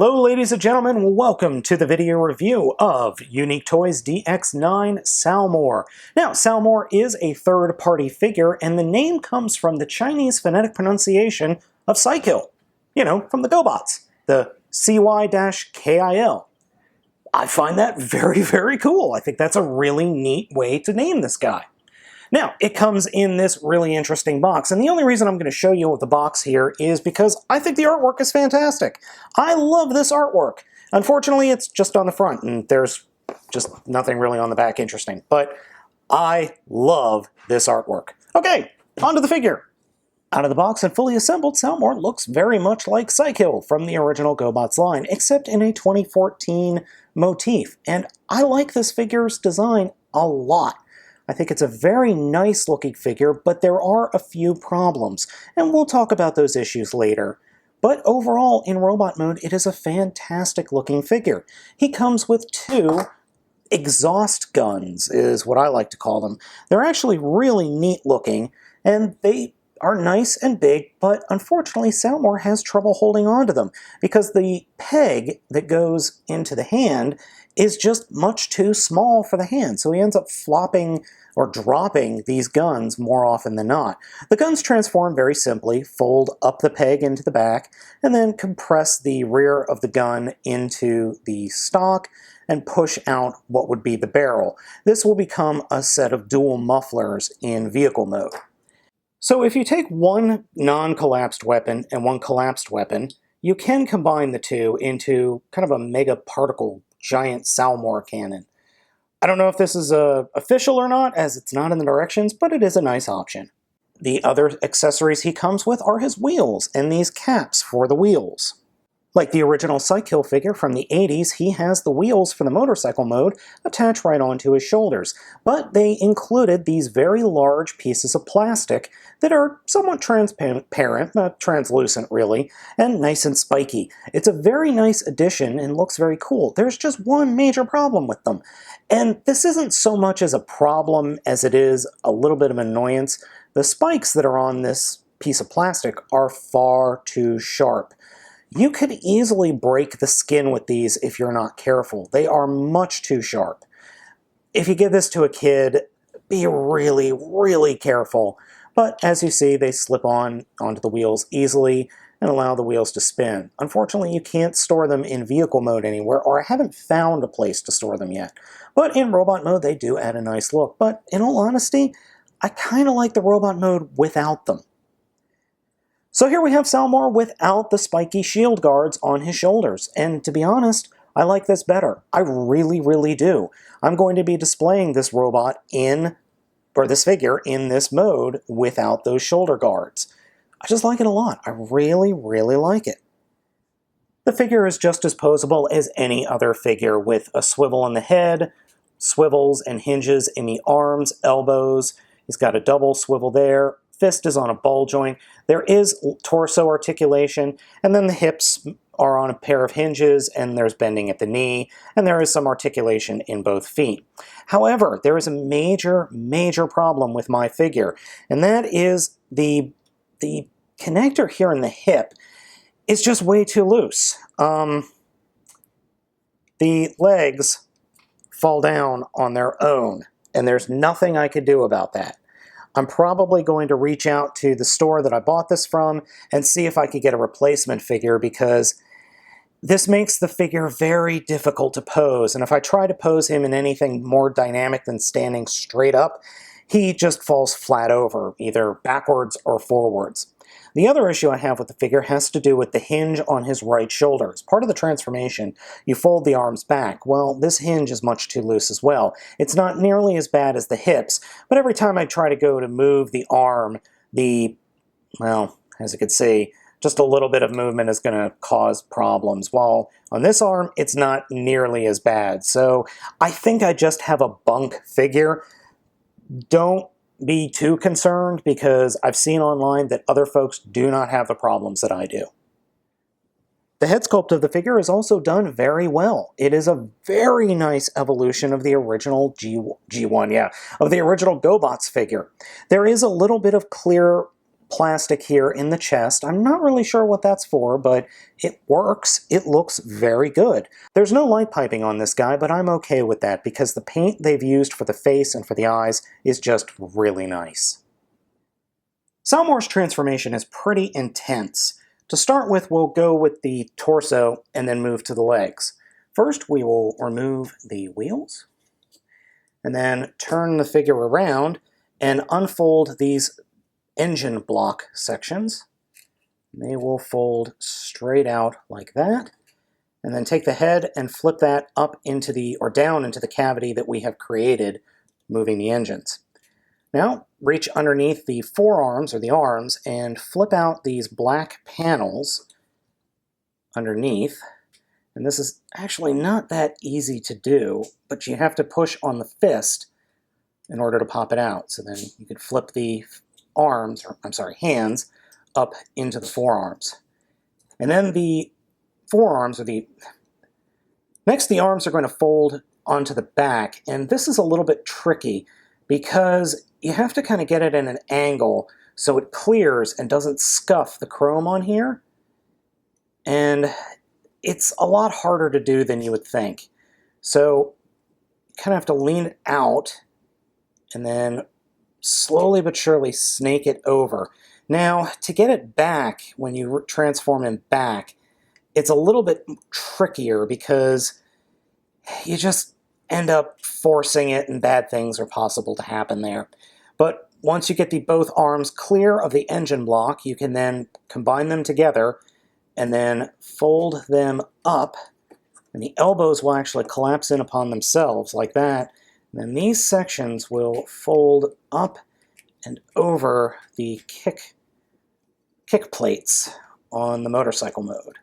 Hello ladies and gentlemen, welcome to the video review of Unique Toys DX9 Salmoore. Now, Salmoore is a third-party figure, and the name comes from the Chinese phonetic pronunciation of Cykill. You know, from the GoBots, the CY-KIL. I find that very, very cool. I think that's a really neat way to name this guy. Now, it comes in this really interesting box, and the only reason I'm going to show you the box here is because I think the artwork is fantastic. I love this artwork. Unfortunately, it's just on the front, and there's just nothing really on the back interesting, but I love this artwork. Okay, onto the figure. Out of the box and fully assembled, Salmoore looks very much like Cykill from the original GoBots line, except in a 2014 motif, and I like this figure's design a lot. I think it's a very nice looking figure, but there are a few problems, and we'll talk about those issues later. But overall, in robot mode, it is a fantastic looking figure. He comes with two exhaust guns, is what I like to call them. They're actually really neat looking, and they are nice and big, but unfortunately Salmoore has trouble holding on to them because the peg that goes into the hand is just much too small for the hand, so he ends up flopping or dropping these guns more often than not. The guns transform very simply, fold up the peg into the back, and then compress the rear of the gun into the stock and push out what would be the barrel. This will become a set of dual mufflers in vehicle mode. So if you take one non-collapsed weapon and one collapsed weapon, you can combine the two into kind of a mega particle giant Salmoore cannon. I don't know if this is official or not, as it's not in the directions, but it is a nice option. The other accessories he comes with are his wheels and these caps for the wheels. Like the original Cykill figure from the 80s, he has the wheels for the motorcycle mode attached right onto his shoulders, but they included these very large pieces of plastic that are somewhat transparent, not translucent really, and nice and spiky. It's a very nice addition and looks very cool. There's just one major problem with them, and this isn't so much as a problem as it is a little bit of annoyance. The spikes that are on this piece of plastic are far too sharp. You could easily break the skin with these if you're not careful. They are much too sharp. If you give this to a kid, be really, really careful. But as you see, they slip onto the wheels easily and allow the wheels to spin. Unfortunately, you can't store them in vehicle mode anywhere, or I haven't found a place to store them yet. But in robot mode, they do add a nice look. But in all honesty, I kind of like the robot mode without them. So here we have Salmoore without the spiky shield guards on his shoulders, and to be honest, I like this better. I really, really do. I'm going to be displaying this robot this figure in this mode without those shoulder guards. I just like it a lot. I really, really like it. The figure is just as posable as any other figure, with a swivel in the head, swivels and hinges in the arms, elbows. He's got a double swivel there. Fist is on a ball joint. There is torso articulation, and then the hips are on a pair of hinges, and there's bending at the knee, and there is some articulation in both feet. However, there is a major, major problem with my figure, and that is the connector here in the hip is just way too loose. The legs fall down on their own, and there's nothing I could do about that. I'm probably going to reach out to the store that I bought this from and see if I could get a replacement figure, because this makes the figure very difficult to pose, and if I try to pose him in anything more dynamic than standing straight up, he just falls flat over, either backwards or forwards. The other issue I have with the figure has to do with the hinge on his right shoulder. As part of the transformation, you fold the arms back. Well, this hinge is much too loose as well. It's not nearly as bad as the hips, but every time I try to go to move the arm, well, as you can see, just a little bit of movement is going to cause problems. While on this arm, it's not nearly as bad. So I think I just have a bunk figure. Don't be too concerned, because I've seen online that other folks do not have the problems that I do. The head sculpt of the figure is also done very well. It is a very nice evolution of the original G1, of the original GoBots figure. There is a little bit of clear plastic here in the chest. I'm not really sure what that's for, but it works. It looks very good. There's no light piping on this guy, but I'm okay with that because the paint they've used for the face and for the eyes is just really nice. Salmoore's transformation is pretty intense. To start with, we'll go with the torso and then move to the legs. First, we will remove the wheels, and then turn the figure around and unfold these engine block sections. They will fold straight out like that, and then take the head and flip that up into the, or down into the cavity that we have created, moving the engines. Now, reach underneath the forearms, or the arms, and flip out these black panels underneath. And this is actually not that easy to do, but you have to push on the fist in order to pop it out. So then you could flip the arms, or I'm sorry, hands, up into the forearms. And then the forearms, or next the arms are going to fold onto the back, and this is a little bit tricky because you have to kind of get it in an angle so it clears and doesn't scuff the chrome on here. And it's a lot harder to do than you would think. So you kind of have to lean it out and then slowly but surely snake it over. Now, to get it back, when you transform him back, it's a little bit trickier because you just end up forcing it and bad things are possible to happen there. But once you get both arms clear of the engine block, you can then combine them together and then fold them up, and the elbows will actually collapse in upon themselves like that. And then these sections will fold up and over the kick plates on the motorcycle mode.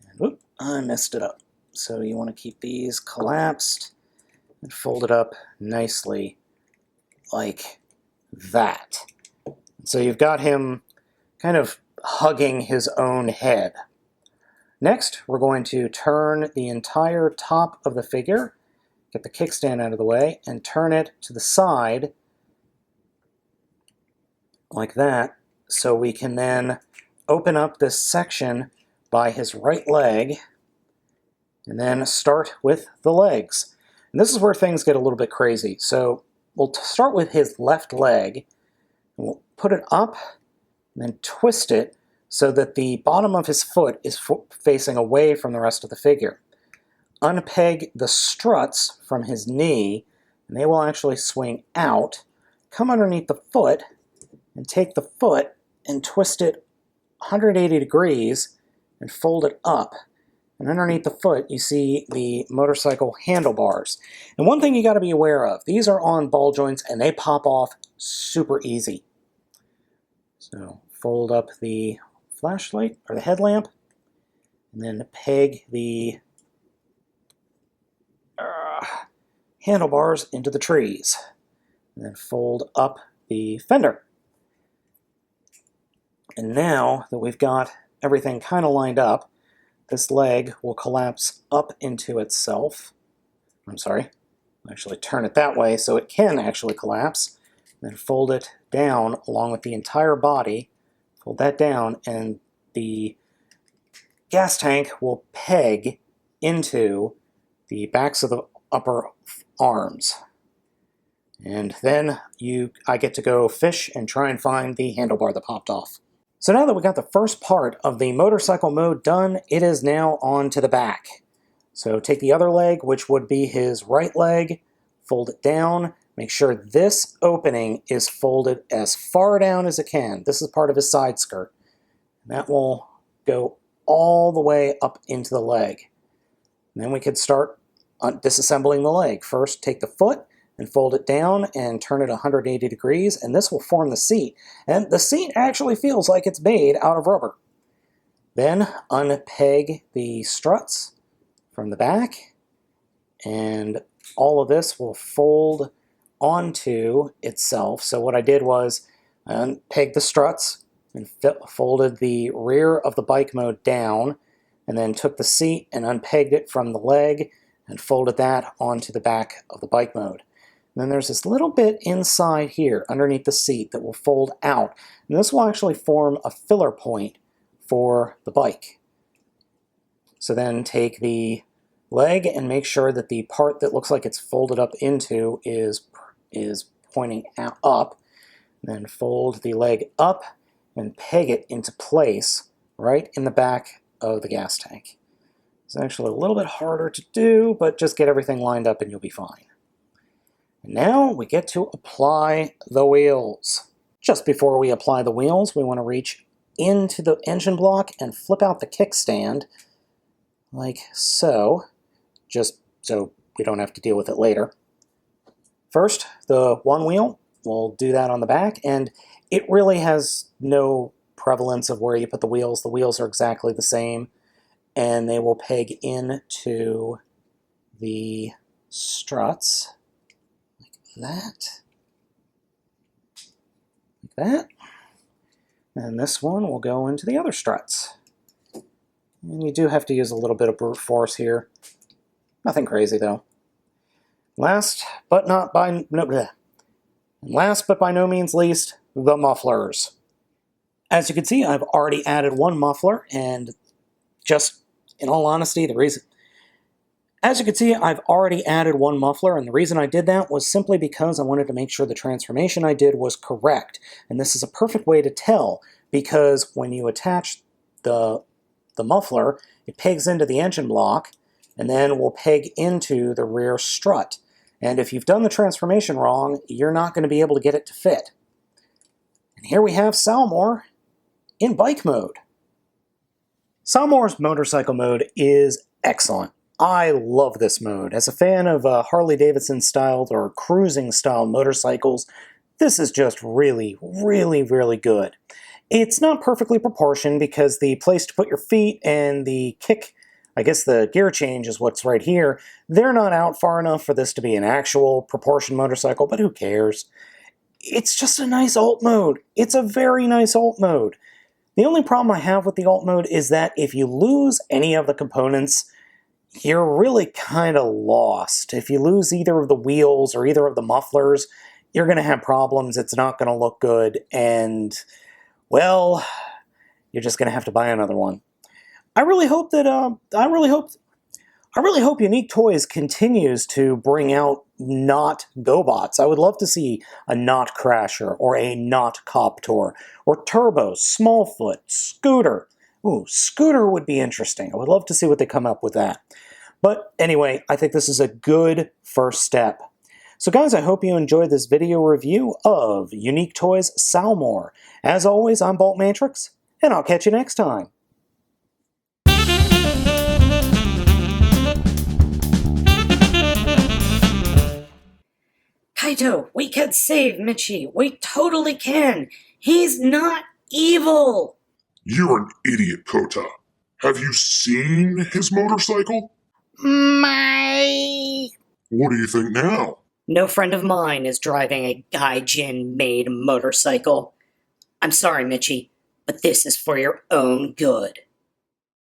And, whoop, I messed it up. So you want to keep these collapsed and fold it up nicely like that. So you've got him kind of hugging his own head. Next, we're going to turn the entire top of the figure, get the kickstand out of the way, and turn it to the side like that, so we can then open up this section by his right leg and then start with the legs. And this is where things get a little bit crazy. So we'll start with his left leg, and we'll put it up and then twist it so that the bottom of his foot is facing away from the rest of the figure. Unpeg the struts from his knee, and they will actually swing out. Come underneath the foot and take the foot and twist it 180 degrees and fold it up. And underneath the foot, you see the motorcycle handlebars. And one thing you got to be aware of, these are on ball joints and they pop off super easy. So fold up the flashlight, or the headlamp, and then peg the handlebars into the trees. And then fold up the fender. And now that we've got everything kind of lined up, this leg will collapse up into itself. I'm sorry, actually turn it that way so it can actually collapse. Then fold it down along with the entire body. Fold that down, and the gas tank will peg into the backs of the upper arms. And then I get to go fish and try and find the handlebar that popped off. So now that we got the first part of the motorcycle mode done, it is now on to the back. So take the other leg, which would be his right leg, fold it down. Make sure this opening is folded as far down as it can. This is part of his side skirt. And that will go all the way up into the leg. And then we could start disassembling the leg. First, take the foot and fold it down and turn it 180 degrees, and this will form the seat. And the seat actually feels like it's made out of rubber. Then unpeg the struts from the back, and all of this will fold onto itself. So what I did was I unpegged the struts and folded the rear of the bike mode down, and then took the seat and unpegged it from the leg and folded that onto the back of the bike mode. And then there's this little bit inside here, underneath the seat, that will fold out. And this will actually form a filler point for the bike. So then take the leg and make sure that the part that looks like it's folded up into is pointing up. Then fold the leg up and peg it into place right in the back of the gas tank. It's actually a little bit harder to do, but just get everything lined up and you'll be fine. And now we get to apply the wheels. Just before we apply the wheels, we want to reach into the engine block and flip out the kickstand like so, just so we don't have to deal with it later. First, the one wheel, we'll do that on the back, and it really has no prevalence of where you put the wheels. The wheels are exactly the same, and they will peg into the struts like that. Like that. And this one will go into the other struts. And you do have to use a little bit of brute force here. Nothing crazy though. Last but by no means least, the mufflers. As you can see, I've already added one muffler, and just in all honesty, the reason I did that was simply because I wanted to make sure the transformation I did was correct. And this is a perfect way to tell, because when you attach the muffler, it pegs into the engine block, and then will peg into the rear strut. And if you've done the transformation wrong, you're not going to be able to get it to fit. And here we have Salmoore in bike mode. Salmoore's motorcycle mode is excellent. I love this mode. As a fan of Harley-Davidson styled or cruising style motorcycles, this is just really, really, really good. It's not perfectly proportioned because the place to put your feet and the kick, I guess the gear change is what's right here, they're not out far enough for this to be an actual proportion motorcycle, but who cares? It's just a nice alt mode. It's a very nice alt mode. The only problem I have with the alt mode is that if you lose any of the components, you're really kind of lost. If you lose either of the wheels or either of the mufflers, you're going to have problems. It's not going to look good, and well, you're just going to have to buy another one. I really hope Unique Toys continues to bring out not GoBots. I would love to see a not Crasher or a not Coptor or Turbo, Smallfoot, Scooter. Ooh, Scooter would be interesting. I would love to see what they come up with that. But anyway, I think this is a good first step. So guys, I hope you enjoyed this video review of Unique Toys Salmoore. As always, I'm Baltmatrix, and I'll catch you next time. Kaito, we can save Michi. We totally can. He's not evil. You're an idiot, Kota. Have you seen his motorcycle? My... What do you think now? No friend of mine is driving a Gaijin-made motorcycle. I'm sorry, Michi, but this is for your own good.